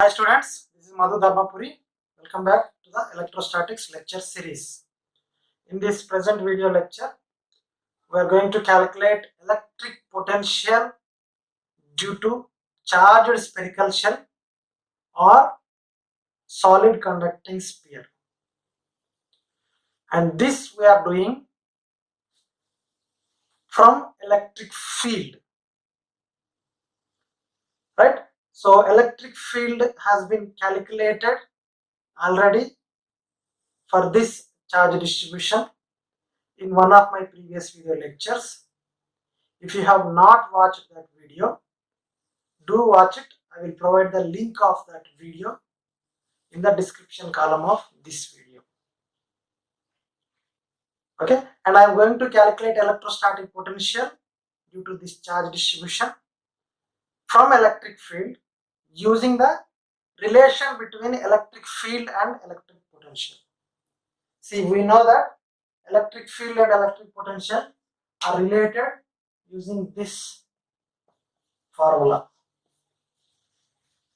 Hi students, this is Madhu Dharmapuri. Welcome back to the Electrostatics lecture series. In this present video lecture, we are going to calculate electric potential due to charged spherical shell or solid conducting sphere. And this we are doing from electric field, right? So electric field has been calculated already for this charge distribution in one of my previous video lectures. If you have not watched that video, do watch it. I will provide the link of that video in the description column of this video. Okay, and I am going to calculate electrostatic potential due to this charge distribution from electric field using the relation between electric field and electric potential. See, we know that electric field and electric potential are related using this formula.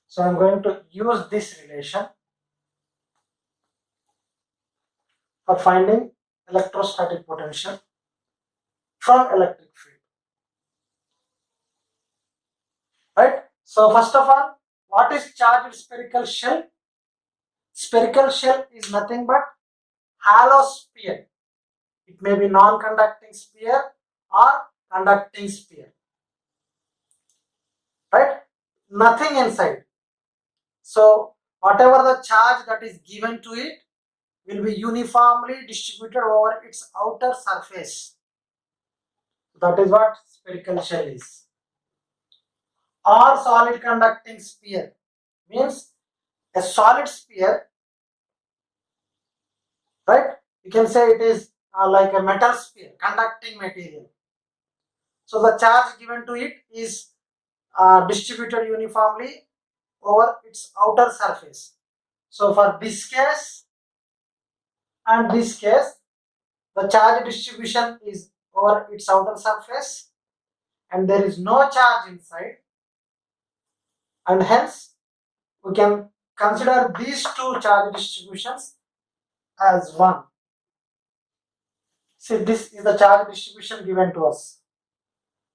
So I am going to use this relation for finding electrostatic potential from electric field. Right? So first of all, what is charged spherical shell? Spherical shell is nothing but hollow sphere. It may be non-conducting sphere or conducting sphere. Right? Nothing inside. So whatever the charge that is given to it will be uniformly distributed over its outer surface. That is what spherical shell is. Or solid conducting sphere means a solid sphere, right? You can say it is like a metal sphere, conducting material. So the charge given to it is distributed uniformly over its outer surface. So for this case and this case, the charge distribution is over its outer surface and there is no charge inside, and hence we can consider these two charge distributions as one. See, this is the charge distribution given to us.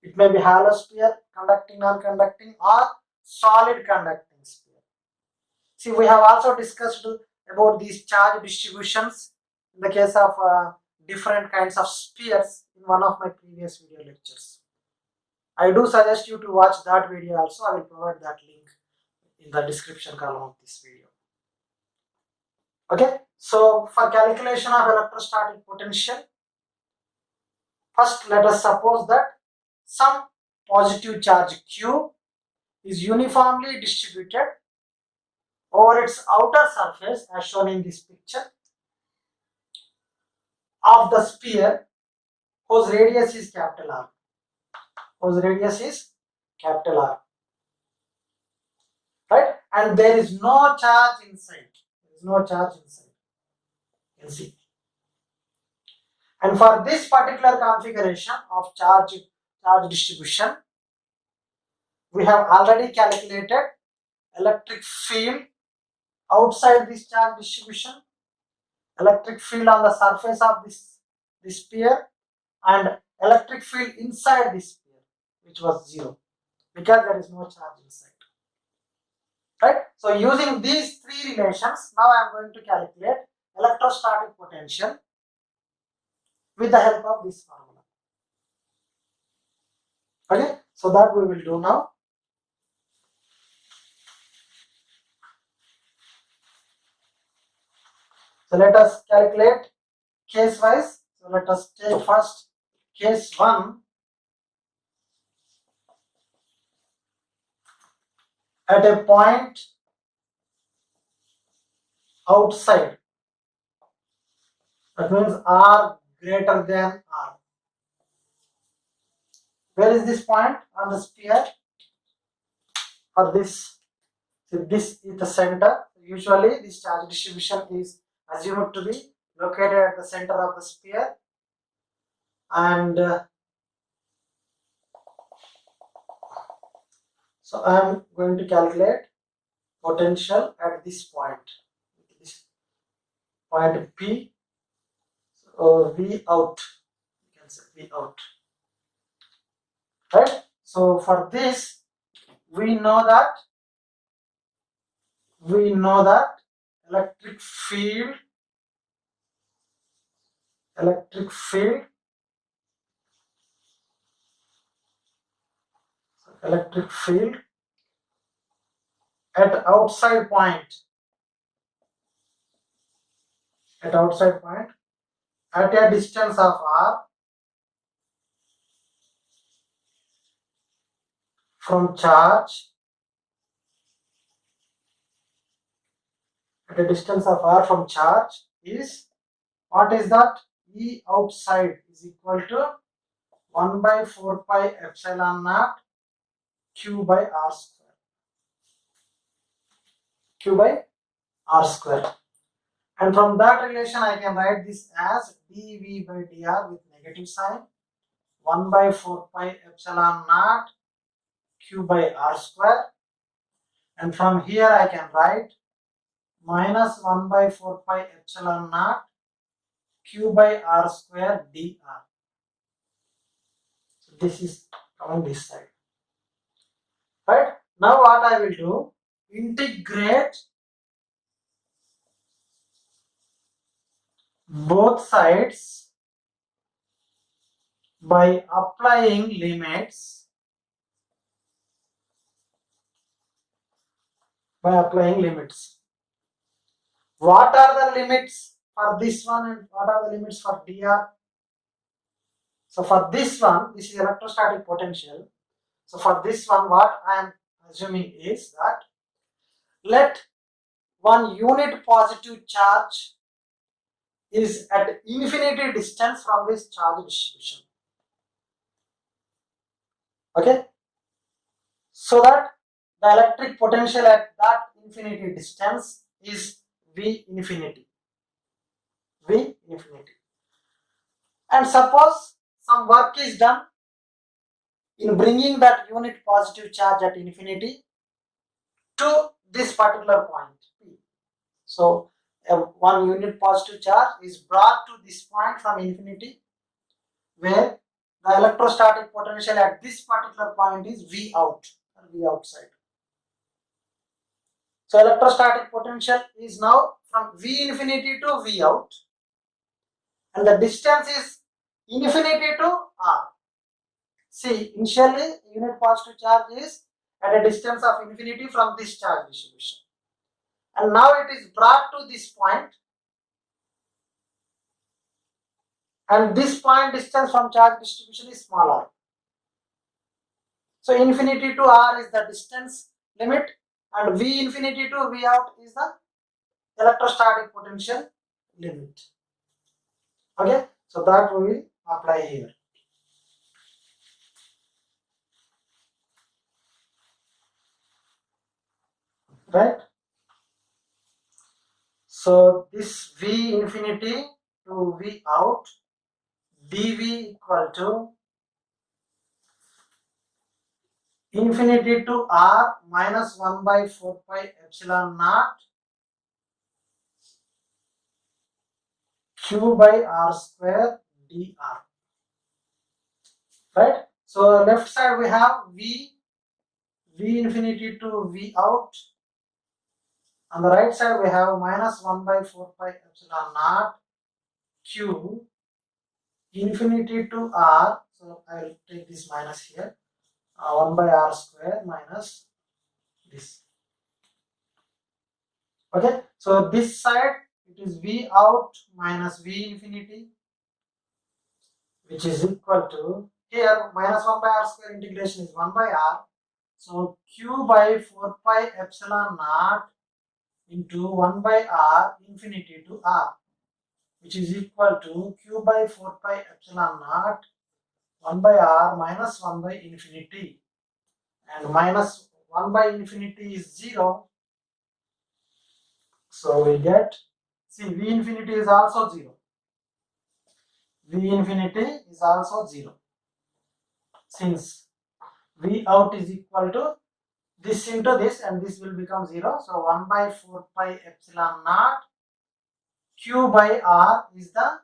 It may be hollow sphere, conducting, non-conducting, or solid conducting sphere. See, we have also discussed about these charge distributions in the case of different kinds of spheres in one of my previous video lectures. I do suggest you to watch that video also. I will provide that link in the description column of this video. Okay, so for calculation of electrostatic potential, first let us suppose that some positive charge Q is uniformly distributed over its outer surface as shown in this picture of the sphere whose radius is capital R. Whose radius is capital R. Right? And there is no charge inside. There is no charge inside. You can see. And for this particular configuration of charge distribution, we have already calculated electric field outside this charge distribution, electric field on the surface of this sphere, and electric field inside this sphere, which was 0 because there is no charge inside. Right? So using these three relations, now I am going to calculate electrostatic potential with the help of this formula. Okay, so that we will do now. So let us calculate case wise. So let us take first case 1 at a point outside. That means R greater than R. Where is this point on the sphere? For this, so this is the center. Usually this charge distribution is assumed to be located at the center of the sphere, and so I am going to calculate potential at this point. This point P, so V out. You can say V out. Right? So for this, we know that electric field electric field at outside point at a distance of r from charge is, what is that? E outside is equal to 1 by 4 pi epsilon naught q by r square. And from that relation, I can write this as dV by dr with negative sign, 1 by 4 pi epsilon naught q by r square. And from here, I can write minus 1 by 4 pi epsilon naught q by r square dr. So this is coming this side. Right? Now what I will do, integrate both sides by applying limits. What are the limits for this one and what are the limits for dr? So for this one, this is electrostatic potential. So for this one, what I am assuming is that let one unit positive charge is at infinity distance from this charge distribution. Okay? So that the electric potential at that infinity distance is V infinity. And suppose some work is done in bringing that unit positive charge at infinity to this particular point P. So one unit positive charge is brought to this point from infinity, where the electrostatic potential at this particular point is V out or V outside. So electrostatic potential is now from V infinity to V out, and the distance is infinity to R. See, initially unit positive charge is at a distance of infinity from this charge distribution, and now it is brought to this point, and this point distance from charge distribution is small r. So infinity to R is the distance limit, and V infinity to V out is the electrostatic potential limit. Okay, so that we will apply here. Right? So this V infinity to V out, dV equal to infinity to R minus 1 by 4 pi epsilon naught q by r square dr. Right? So left side we have V infinity to V out. On the right side we have minus 1 by 4 pi epsilon naught q infinity to r. So I will take this minus here. 1 by r square minus this. Okay, so this side it is V out minus V infinity, which is equal to, here minus 1 by r square integration is 1 by r. So q by 4 pi epsilon naught into 1 by r infinity to r, which is equal to q by 4 pi epsilon naught 1 by r minus 1 by infinity, and minus 1 by infinity is 0. So we get, see, V infinity is also 0. V infinity is also 0, since V out is equal to this into this, and this will become 0. So 1 by 4 pi epsilon naught Q by R is the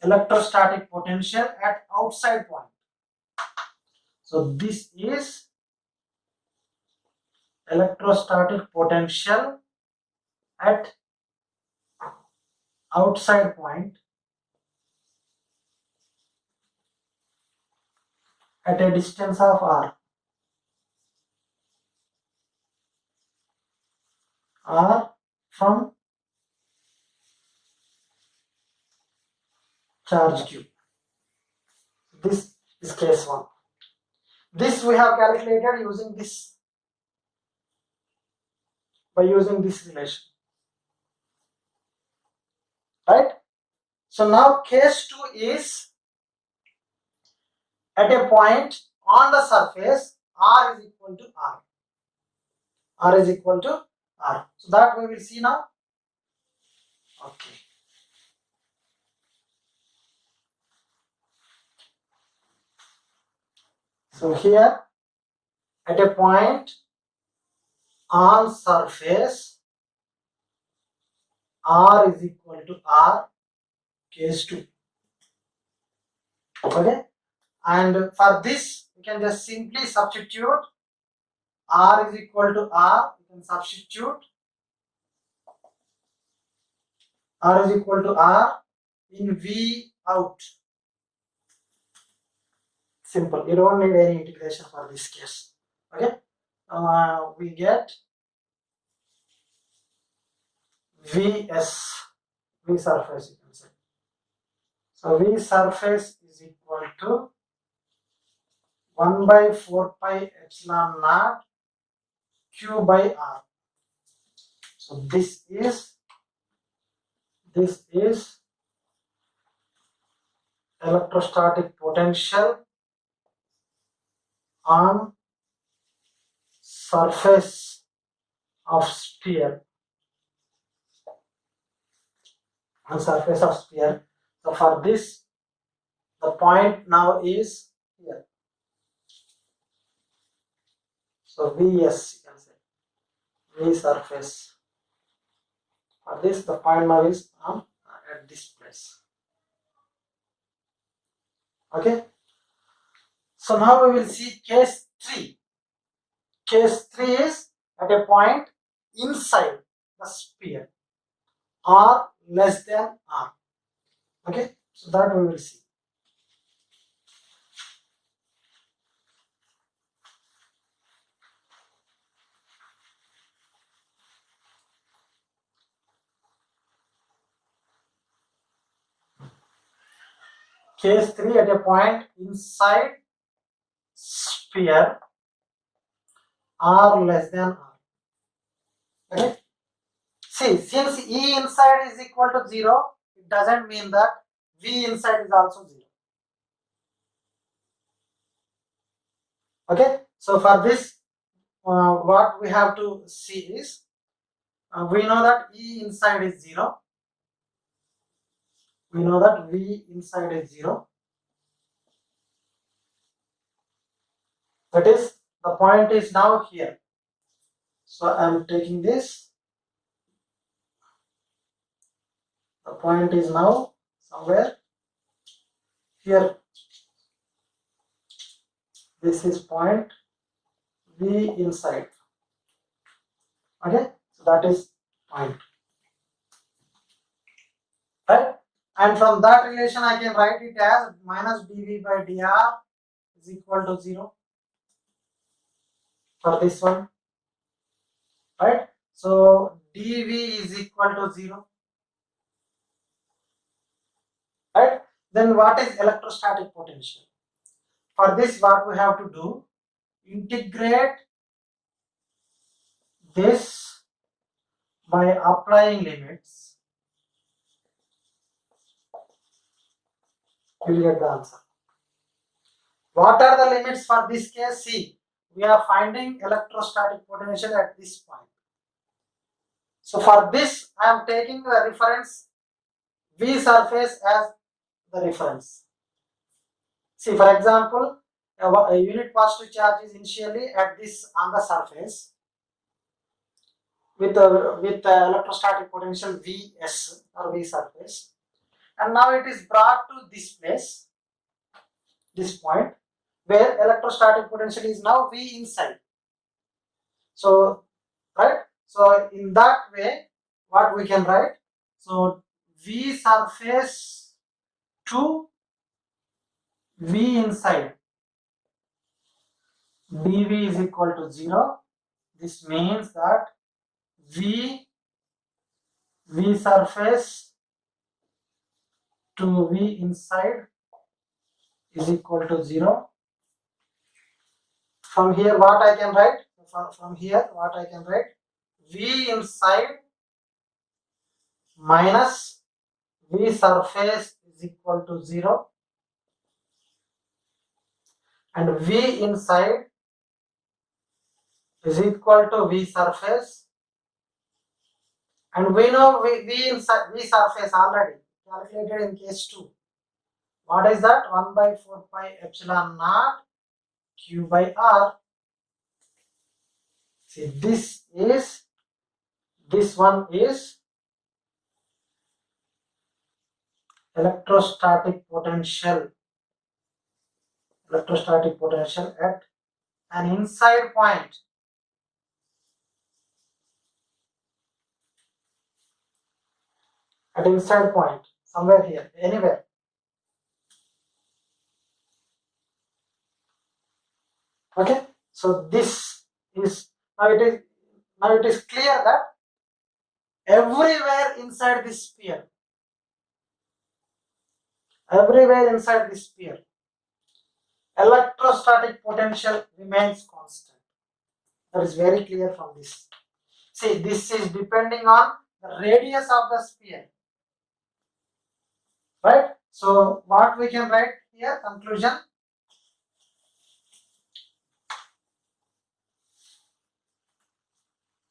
electrostatic potential at outside point. So this is electrostatic potential at outside point at a distance of R. R from charge Q. This is case 1. This we have calculated using this, by using this relation, right? So now case 2 is at a point on the surface R is equal to R. R is equal to R. So that we will see now. Okay. So here at a point on surface R is equal to R, case 2. Okay. And for this we can just simply substitute R is equal to R. You can substitute R is equal to R in V out. Simple. You don't need any integration for this case. Okay. We get Vs, V surface, you can say. So V surface is equal to 1 by 4 pi epsilon naught Q by R. So this is electrostatic potential on surface of sphere. On surface of sphere. So for this, the point now is here. So Vs, you can say, V surface. For this, the point now is at this place. Okay. So now we will see case 3. Case 3 is at a point inside the sphere, R less than R. Okay. So that we will see. Case 3 at a point inside sphere R less than R. Okay. See, since E inside is equal to 0, it doesn't mean that V inside is also 0. Okay. So for this, what we have to see is, we know that E inside is 0. We know that V inside is 0. That is, the point is now here. So I am taking this. The point is now somewhere here. This is point V inside. Okay, so that is point. Right? And from that relation, I can write it as minus dV by dr is equal to 0 for this one. Right? So dV is equal to 0. Right? Then what is electrostatic potential? For this, what we have to do, integrate this by applying limits. You will get the answer. What are the limits for this case? See, we are finding electrostatic potential at this point. So for this, I am taking the reference V surface as the reference. See, for example, a unit positive charge is initially at this on the surface with electrostatic potential Vs or V surface, and now it is brought to this place, this point, where electrostatic potential is now V inside. So, right? So, in that way, what we can write? So, V surface to V inside dV is equal to 0. This means that V surface to V inside is equal to 0. From here, what I can write? From here, what I can write? V inside minus V surface is equal to 0, and V inside is equal to V surface, and we know V inside, V surface already calculated in case 2. What is that? 1 by 4 pi epsilon naught Q by R. See, this one is electrostatic potential at an inside point. At inside point, somewhere here, anywhere. Okay, so this is now it is clear that everywhere inside this sphere, electrostatic potential remains constant. That is very clear from this. See, this is depending on the radius of the sphere, right? So what we can write here, conclusion: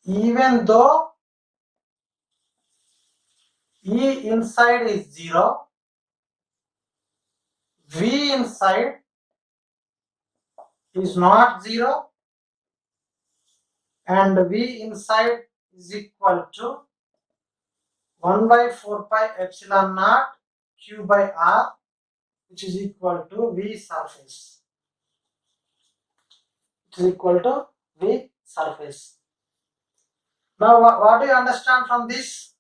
even though E inside is 0, V inside is not 0, and V inside is equal to 1 by 4 pi epsilon naught Q by R, which is equal to V surface. It is equal to V surface. Now, what do you understand from this?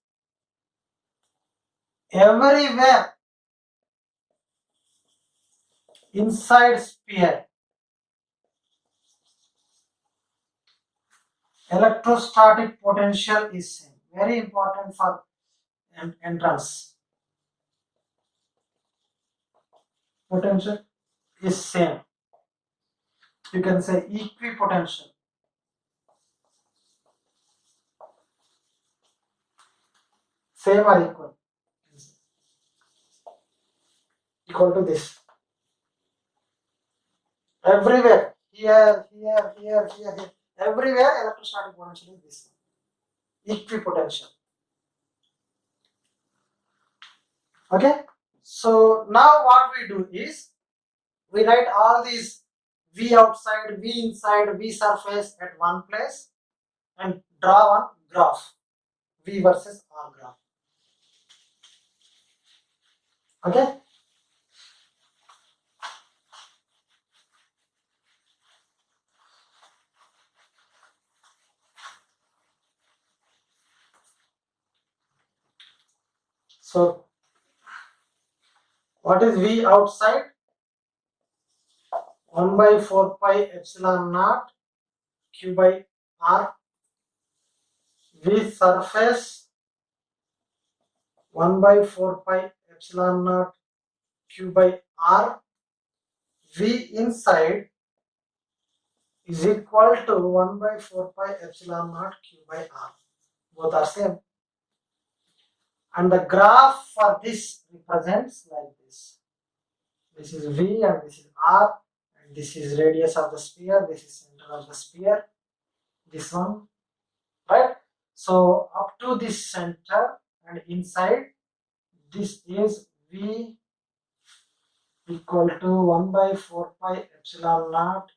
Everywhere inside sphere, electrostatic potential is same. Very important for entrance. Potential is same. You can say equipotential. Same or equal. Equal to this. Everywhere. Here. Everywhere electrostatic potential is this one. Equipotential. Okay. So now what we do is we write all these V outside, V inside, V surface at one place and draw one graph. V versus R graph. Okay. So what is V outside? 1 by 4 pi epsilon naught Q by R. V surface 1 by 4 pi epsilon naught Q by R. V inside is equal to 1 by 4 pi epsilon naught Q by R. Both are same. And the graph for this represents like this. This is V and this is R, and this is radius of the sphere, this is center of the sphere, this one, right? So up to this center and inside, this is V equal to 1 by 4 pi epsilon naught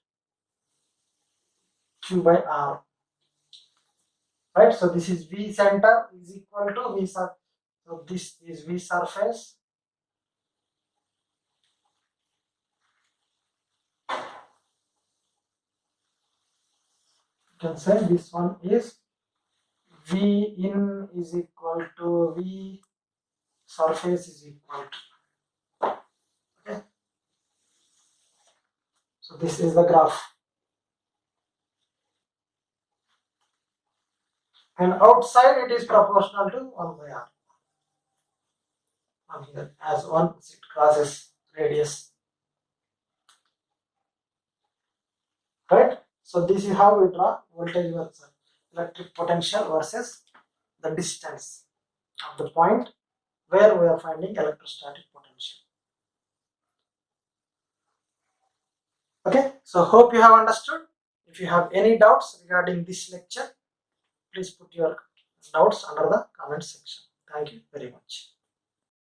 Q by R. Right, so this is V center is equal to V surface. So this is V surface. You can say this one is V in is equal to V surface is equal to. Okay. So this is the graph. And outside it is proportional to 1 by R. Here as one it crosses radius. Right? So this is how we draw voltage versus electric potential versus the distance of the point where we are finding electrostatic potential. Okay, so hope you have understood. If you have any doubts regarding this lecture, please put your doubts under the comment section. Thank you very much.